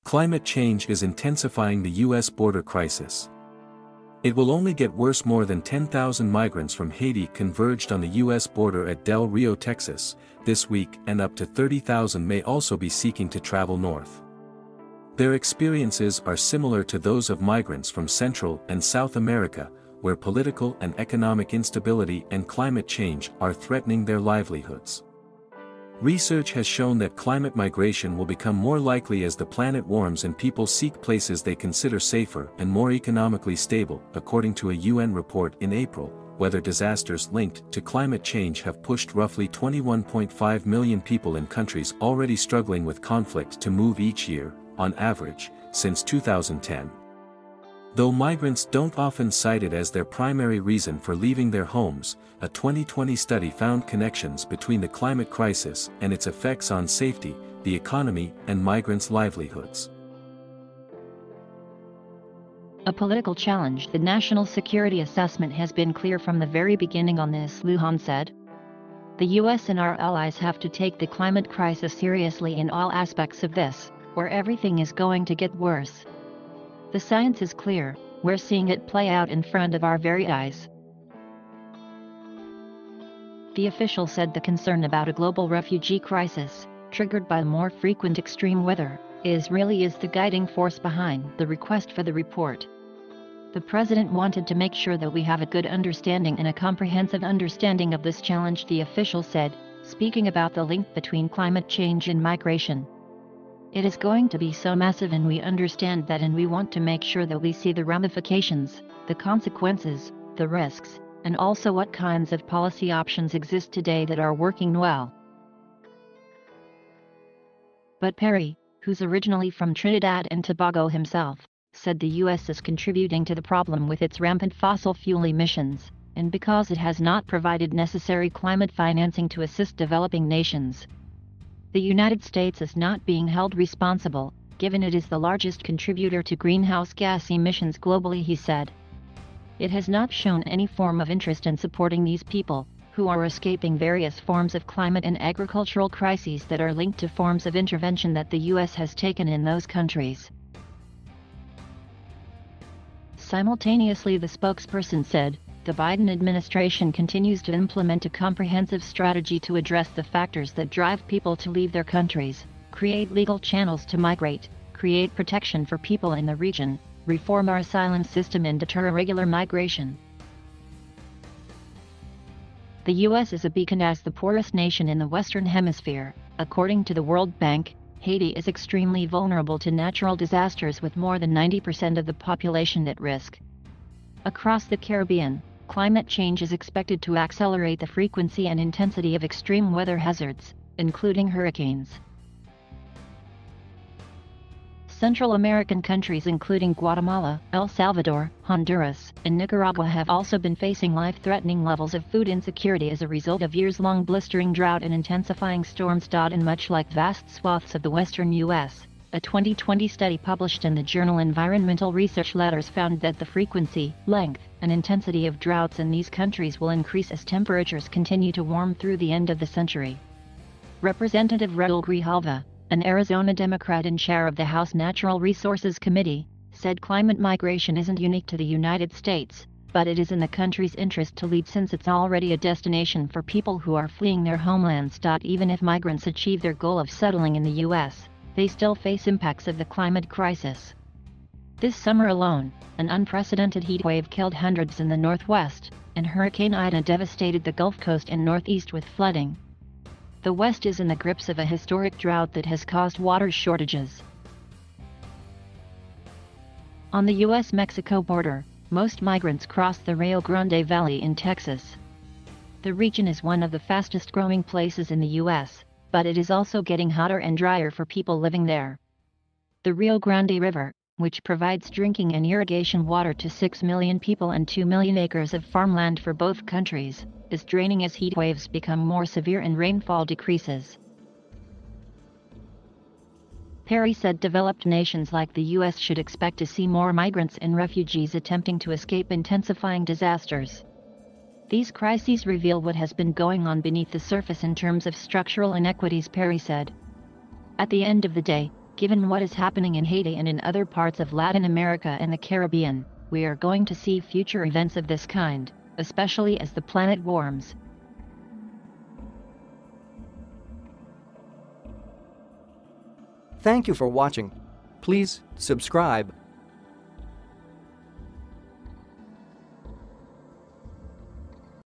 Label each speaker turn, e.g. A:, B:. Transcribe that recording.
A: Climate change is intensifying the U.S. border crisis. It will only get worse. More than 10,000 migrants from Haiti converged on the U.S. border at Del Rio, Texas, this week, and up to 30,000 may also be seeking to travel north. Their experiences are similar to those of migrants from Central and South America, where political and economic instability and climate change are threatening their livelihoods. Research has shown that climate migration will become more likely as the planet warms and people seek places they consider safer and more economically stable. According to a UN report in April, weather disasters linked to climate change have pushed roughly 21.5 million people in countries already struggling with conflict to move each year, on average, since 2010. Though migrants don't often cite it as their primary reason for leaving their homes, a 2020 study found connections between the climate crisis and its effects on safety, the economy, and migrants' livelihoods.
B: A political challenge. The national security assessment has been clear from the very beginning on this, Lujan said. The US and our allies have to take the climate crisis seriously in all aspects of this, or everything is going to get worse. The science is clear, we're seeing it play out in front of our very eyes. The official said the concern about a global refugee crisis, triggered by more frequent extreme weather, really is the guiding force behind the request for the report. The president wanted to make sure that we have a good understanding and a comprehensive understanding of this challenge, the official said, speaking about the link between climate change and migration. It is going to be so massive, and we understand that, and we want to make sure that we see the ramifications, the consequences, the risks, and also what kinds of policy options exist today that are working well. But Perry, who's originally from Trinidad and Tobago himself, said the US is contributing to the problem with its rampant fossil fuel emissions, and because it has not provided necessary climate financing to assist developing nations. The United States is not being held responsible, given it is the largest contributor to greenhouse gas emissions globally, he said. It has not shown any form of interest in supporting these people, who are escaping various forms of climate and agricultural crises that are linked to forms of intervention that the US has taken in those countries. Simultaneously, the spokesperson said, the Biden administration continues to implement a comprehensive strategy to address the factors that drive people to leave their countries, create legal channels to migrate, create protection for people in the region, reform our asylum system, and deter irregular migration. The U.S. is a beacon as the poorest nation in the Western Hemisphere. According to the World Bank, Haiti is extremely vulnerable to natural disasters, with more than 90% of the population at risk. Across the Caribbean, climate change is expected to accelerate the frequency and intensity of extreme weather hazards, including hurricanes. Central American countries including Guatemala, El Salvador, Honduras, and Nicaragua have also been facing life-threatening levels of food insecurity as a result of years-long blistering drought and intensifying storms. And much like vast swaths of the western U.S., a 2020 study published in the journal Environmental Research Letters found that the frequency, length, and intensity of droughts in these countries will increase as temperatures continue to warm through the end of the century. Representative Raul Grijalva, an Arizona Democrat and chair of the House Natural Resources Committee, said climate migration isn't unique to the United States, but it is in the country's interest to lead since it's already a destination for people who are fleeing their homelands. Even if migrants achieve their goal of settling in the U.S., they still face impacts of the climate crisis. This summer alone, an unprecedented heatwave killed hundreds in the Northwest, and Hurricane Ida devastated the Gulf Coast and Northeast with flooding. The West is in the grips of a historic drought that has caused water shortages. On the U.S.-Mexico border, most migrants cross the Rio Grande Valley in Texas. The region is one of the fastest-growing places in the U.S., but it is also getting hotter and drier for people living there. The Rio Grande River, which provides drinking and irrigation water to 6 million people and 2 million acres of farmland for both countries, is draining as heat waves become more severe and rainfall decreases. Perry said developed nations like the U.S. should expect to see more migrants and refugees attempting to escape intensifying disasters. These crises reveal what has been going on beneath the surface in terms of structural inequities, Perry said. At the end of the day, Given what is happening in Haiti and in other parts of Latin America and the Caribbean, we are going to see future events of this kind, especially as the planet warms.
C: Thank you for watching. Please subscribe.